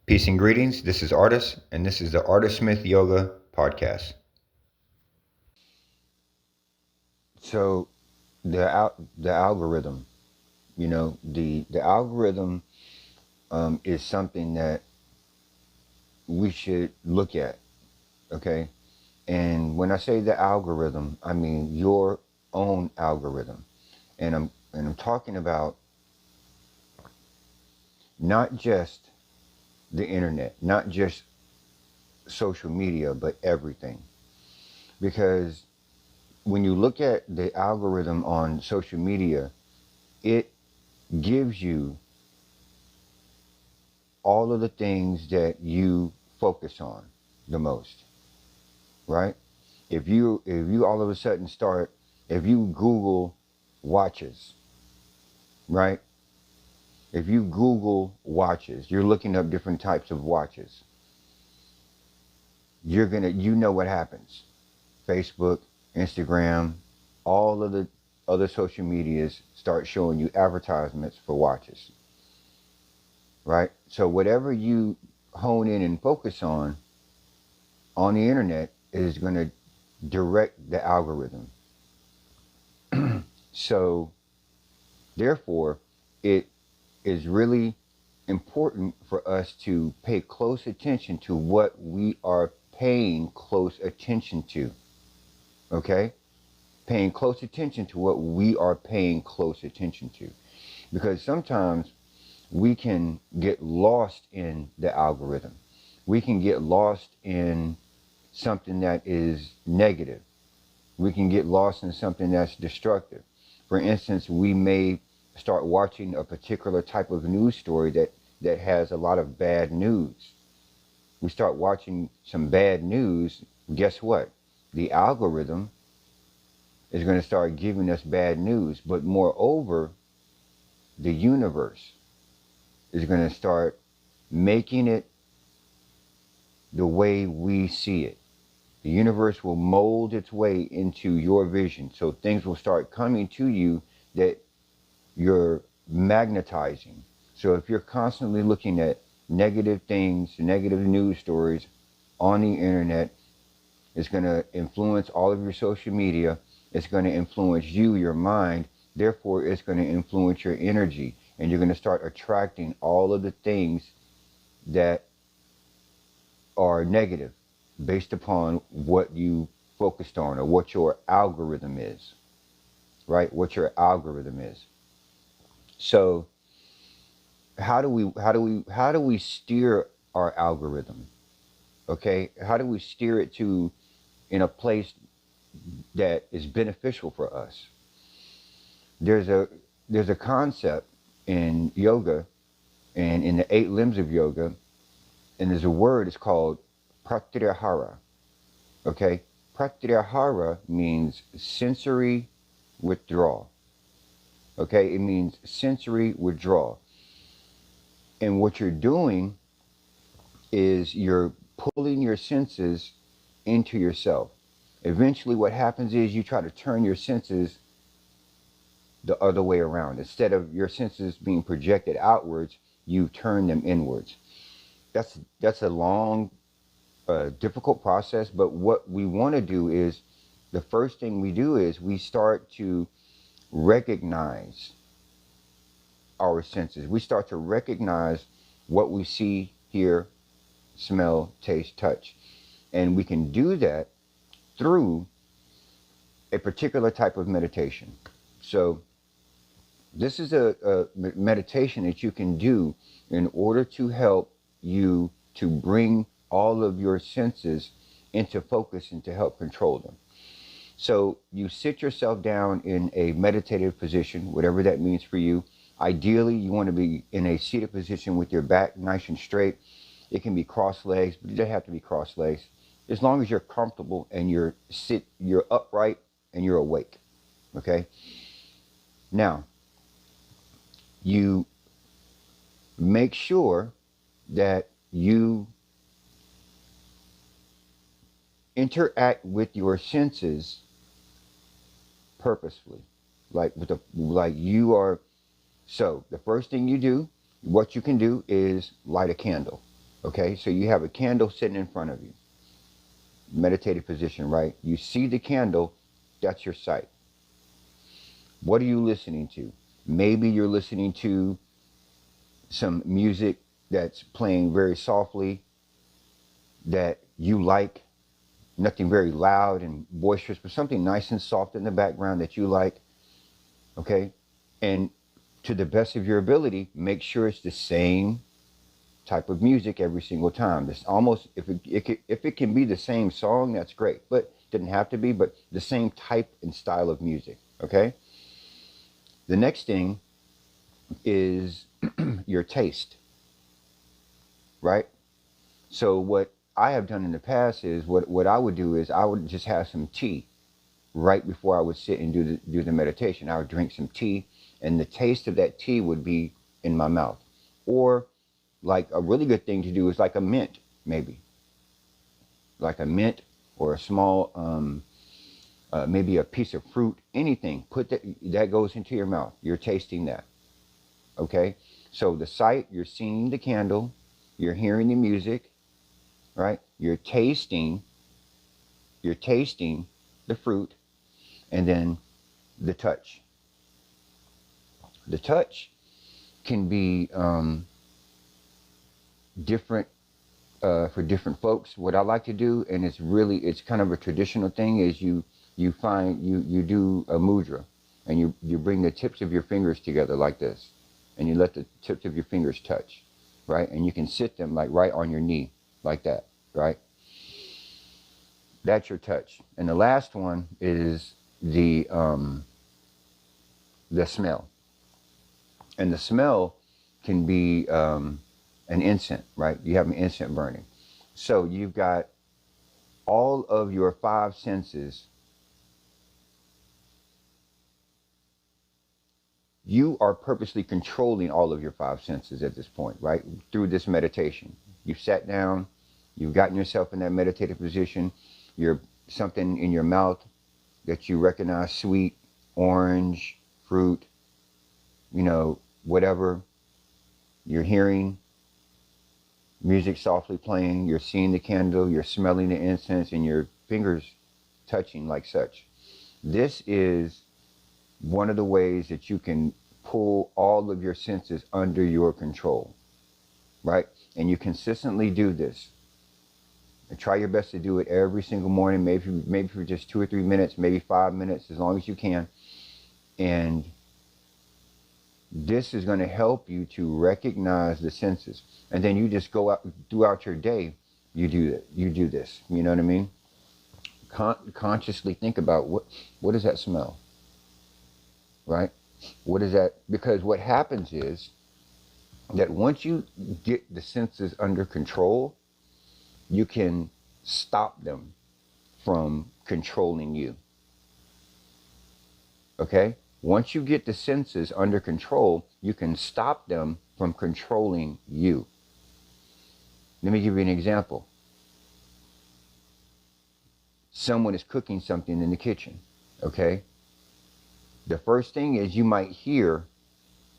Peace and greetings. This is Artis, and this is the Artis Smith Yoga Podcast. So, the algorithm, the algorithm is something that we should look at. Okay, and when I say the algorithm, I mean your own algorithm, and I'm talking about not just the internet, not just social media, but everything, because when you look at the algorithm on social media, it gives you all of the things that you focus on the most, right? If you all of a sudden start, if you Google watches, right? If you Google watches, you're looking up different types of watches. You know what happens. Facebook, Instagram, all of the other social medias start showing you advertisements for watches, right? So whatever you hone in and focus on the internet is going to direct the algorithm. So therefore, it is really important for us to pay close attention to what we are paying close attention to. Okay? Paying close attention to what we are paying close attention to. Because sometimes we can get lost in the algorithm. We can get lost in something that is negative. We can get lost in something that's destructive. For instance, we may start watching a particular type of news story that has a lot of bad news. We start watching some bad news, guess what? The algorithm is going to start giving us bad news. But moreover, the universe is going to start making it the way we see it. The universe will mold its way into your vision. So things will start coming to you that you're magnetizing. So if you're constantly looking at negative things, negative news stories on the internet, it's going to influence all of your social media. It's going to influence you, your mind. Therefore, it's going to influence your energy. And you're going to start attracting all of the things that are negative based upon what you focused on or what your algorithm is, right? What your algorithm is. So how do we steer our algorithm? Okay, how do we steer it to in a place that is beneficial for us? There's a there's a concept in yoga and in the eight limbs of yoga, and there's a word. It's called pratyahara. Okay, pratyahara means sensory withdrawal. Okay, it means sensory withdrawal. And what you're doing is you're pulling your senses into yourself. Eventually, what happens is you try to turn your senses the other way around. Instead of your senses being projected outwards, you turn them inwards. That's a long, difficult process. But what we want to do is the first thing we do is we start to recognize our senses. We start to recognize what we see, hear, smell, taste, touch. And we can do that through a particular type of meditation. So this is a meditation that you can do in order to help you to bring all of your senses into focus and to help control them. So you sit yourself down in a meditative position, whatever that means for you. Ideally, you want to be in a seated position with your back nice and straight. It can be cross legs, but it doesn't have to be cross legs. As long as you're comfortable and you're upright and you're awake. Okay. Now, you make sure that you interact with your senses purposefully, like you are. So the first thing you do, what you can do is light a candle. Okay, so you have a candle sitting in front of you, meditative position, right? You see the candle, that's your sight. What are you listening to? Maybe you're listening to some music that's playing very softly that you like, nothing very loud and boisterous, but something nice and soft in the background that you like. Okay, and to the best of your ability, make sure it's the same type of music every single time. It's almost, if it can be the same song, that's great, but it doesn't have to be, but the same type and style of music. Okay, the next thing is your taste, right? So what I have done in the past is, what I would do is I would just have some tea right before I would sit and do the meditation. I would drink some tea, and the taste of that tea would be in my mouth. Or like a really good thing to do is like a mint, maybe like a mint, or a small maybe a piece of fruit, anything. Put that goes into your mouth. You're tasting that. Okay. So the sight, you're seeing the candle, you're hearing the music, right? You're tasting the fruit, and then the touch. The touch can be different for different folks. What I like to do, and it's kind of a traditional thing, is you do a mudra, and you bring the tips of your fingers together like this, and you let the tips of your fingers touch, right? And you can sit them like right on your knee like that, right? That's your touch. And the last one is the smell. And the smell can be an incense, right? You have an incense burning. So you've got all of your five senses. You are purposely controlling all of your five senses at this point, right? Through this meditation. You've sat down, you've gotten yourself in that meditative position, you're something in your mouth that you recognize, sweet, orange, fruit, whatever. You're hearing music softly playing, you're seeing the candle, you're smelling the incense, and your fingers touching like such. This is one of the ways that you can pull all of your senses under your control, right? And you consistently do this. And try your best to do it every single morning, maybe for just 2 or 3 minutes, maybe 5 minutes, as long as you can. And this is going to help you to recognize the senses. And then you just go out throughout your day, you do that. You do this. You know what I mean? Consciously think about what does that smell? Right? What is that? Because what happens is that once you get the senses under control, you can stop them from controlling you. Okay? Once you get the senses under control, you can stop them from controlling you. Let me give you an example. Someone is cooking something in the kitchen, okay? The first thing is you might hear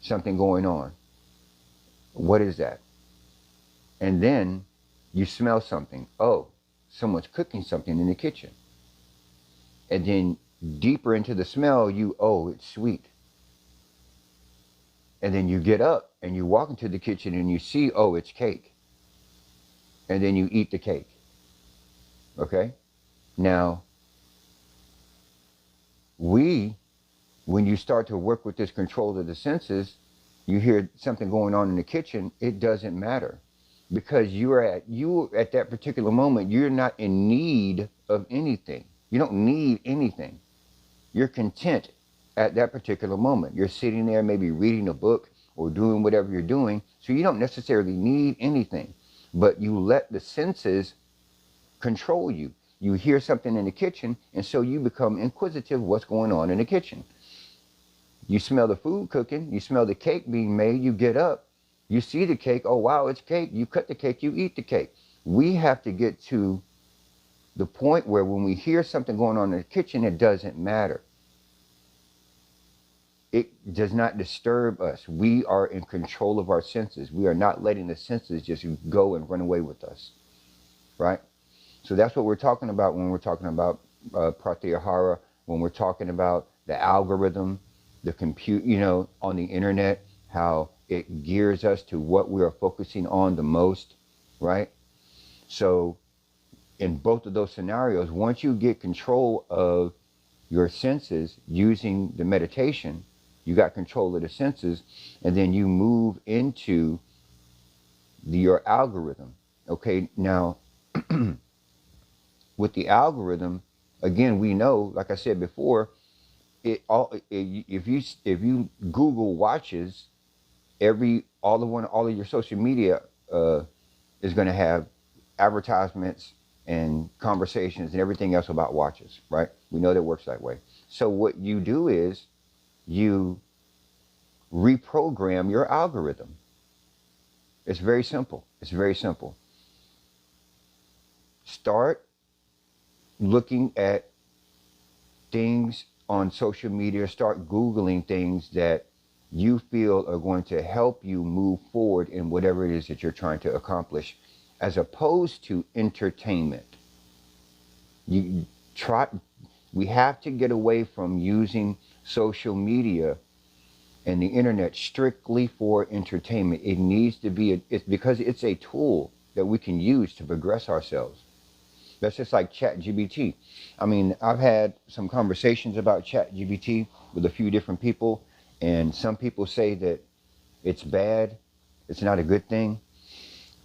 something going on. What is that? And then you smell something. Oh, someone's cooking something in the kitchen. And then deeper into the smell, it's sweet. And then you get up and you walk into the kitchen and you see, it's cake. And then you eat the cake. Okay? Now, when you start to work with this control of the senses, you hear something going on in the kitchen, it doesn't matter. Because you at that particular moment, you're not in need of anything. You don't need anything. You're content at that particular moment. You're sitting there maybe reading a book or doing whatever you're doing, so you don't necessarily need anything. But you let the senses control you. You hear something in the kitchen, and so you become inquisitive of what's going on in the kitchen. You smell the food cooking, you smell the cake being made, you get up, you see the cake, oh wow, it's cake, you cut the cake, you eat the cake. We have to get to the point where when we hear something going on in the kitchen, it doesn't matter. it does not disturb us. We are in control of our senses. We are not letting the senses just go and run away with us, right? So that's what we're talking about when we're talking about pratyahara, when we're talking about the algorithm, the compute, on the internet, how it gears us to what we are focusing on the most, right? So in both of those scenarios, once you get control of your senses using the meditation, you got control of the senses, and then you move into your algorithm. Okay, now with the algorithm, again, we know, like I said before, if you Google watches, all of your social media is going to have advertisements and conversations and everything else about watches, right? We know that works that way. So what you do is you reprogram your algorithm. It's very simple. It's very simple. Start looking at things on social media, start Googling things that you feel are going to help you move forward in whatever it is that you're trying to accomplish, as opposed to entertainment. You try, we have to get away from using social media and the internet strictly for entertainment. It needs to be, it's because it's a tool that we can use to progress ourselves. That's just like ChatGPT. I mean, I've had some conversations about ChatGPT with a few different people, and some people say that it's bad, it's not a good thing.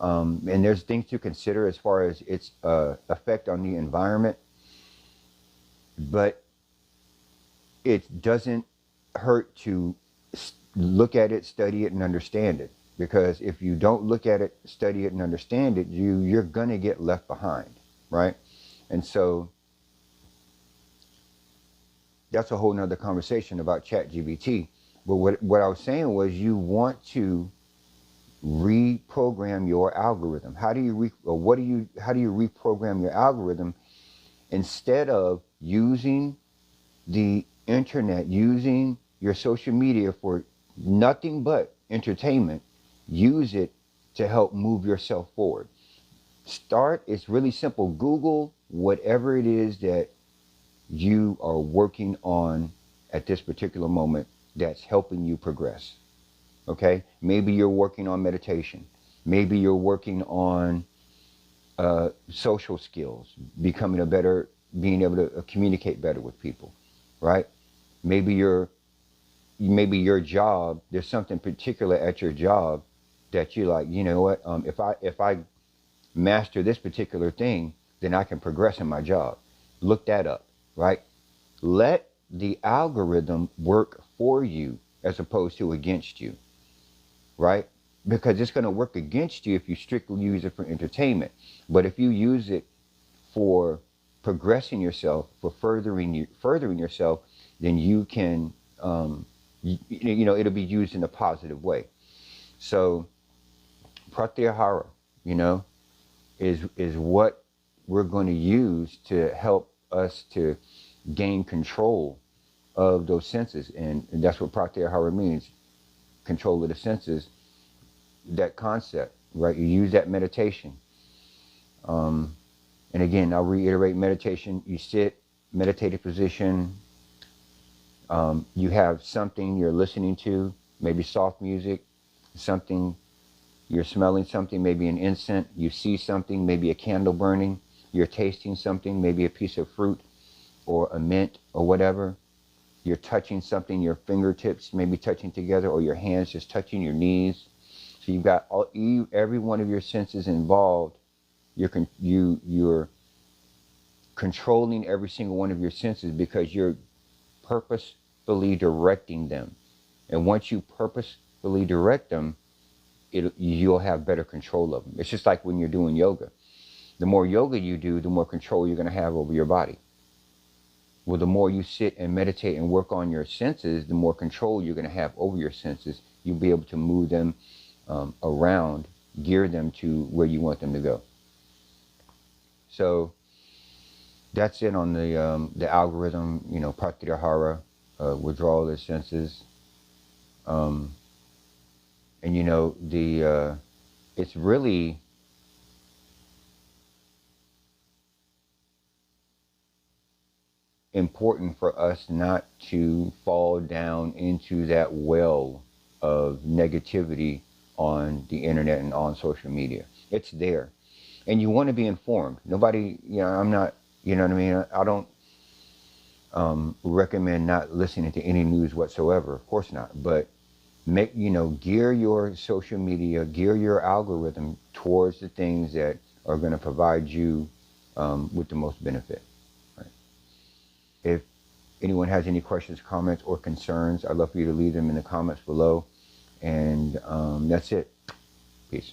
And there's things to consider as far as its effect on the environment, but it doesn't hurt to look at it, study it, and understand it. Because if you don't look at it, study it, and understand it, you're gonna get left behind, right? And so that's a whole nother conversation about ChatGPT. But what I was saying was, you want to reprogram your algorithm. How do you how do you reprogram your algorithm? Instead of using the internet, using your social media for nothing but entertainment, use it to help move yourself forward. It's really simple. Google whatever it is that you are working on at this particular moment that's helping you progress. Okay? Maybe you're working on meditation. Maybe you're working on social skills, being able to communicate better with people, right? Maybe your job, there's something particular at your job that you like, you know what, if I master this particular thing, then I can progress in my job. Look that up, right? Let the algorithm work for you as opposed to against you, right? Because it's going to work against you if you strictly use it for entertainment. But if you use it for progressing yourself, for furthering yourself, then you can, it'll be used in a positive way. So pratyahara, is what we're going to use to help us to gain control of those senses. And that's what pratyahara means, control of the senses, that concept, right? You use that meditation. And again, I'll reiterate meditation. You sit, meditative position. You have something you're listening to, maybe soft music, something you're smelling, something, maybe an incense. You see something, maybe a candle burning. You're tasting something, maybe a piece of fruit or a mint or whatever. You're touching something, your fingertips maybe touching together, or your hands just touching your knees. So you've got every one of your senses involved. You're controlling every single one of your senses because you're purposefully directing them. And once you purposefully direct them, you'll have better control of them. It's just like when you're doing yoga. The more yoga you do, the more control you're going to have over your body. Well, the more you sit and meditate and work on your senses, the more control you're going to have over your senses. You'll be able to move them around, gear them to where you want them to go. So that's it on the algorithm, pratyahara, withdrawal of the senses. Um, and you know, it's really important for us not to fall down into that well of negativity on the internet and on social media. It's there. And you want to be informed. Nobody, I'm not, you know what I mean? I don't recommend not listening to any news whatsoever. Of course not. But gear your social media, gear your algorithm towards the things that are going to provide you with the most benefit. Right? If anyone has any questions, comments, or concerns, I'd love for you to leave them in the comments below. And that's it. Peace.